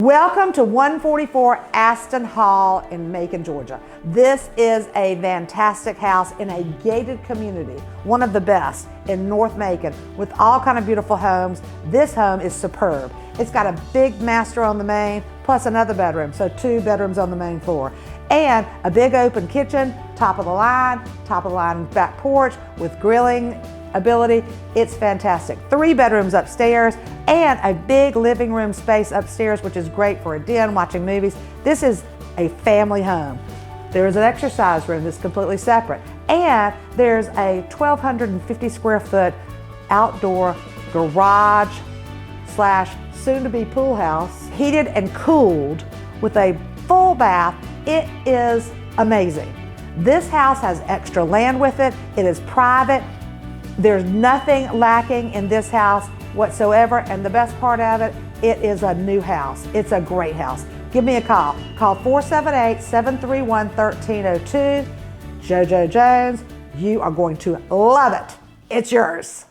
Welcome to 144 Aston Hall in Macon, Georgia. This is a fantastic house in a gated community, one of the best in North Macon, with all kind of beautiful homes. This home is superb. It's got a big master on the main, plus another bedroom, so 2 bedrooms on the main floor. And a big open kitchen, top of the line back porch with grilling ability. It's fantastic. 3 bedrooms upstairs and a big living room space upstairs, which is great for a den, watching movies. This is a family home. There is an exercise room that's completely separate, and there's a 1,250 square foot outdoor garage slash soon-to-be pool house, heated and cooled with a full bath. It is amazing. This house has extra land with it. It is private. There's nothing lacking in this house whatsoever, and the best part of it, it is a new house. It's a great house. Give me a call. Call 478-731-1302. JoJo Jones, you are going to love it. It's yours.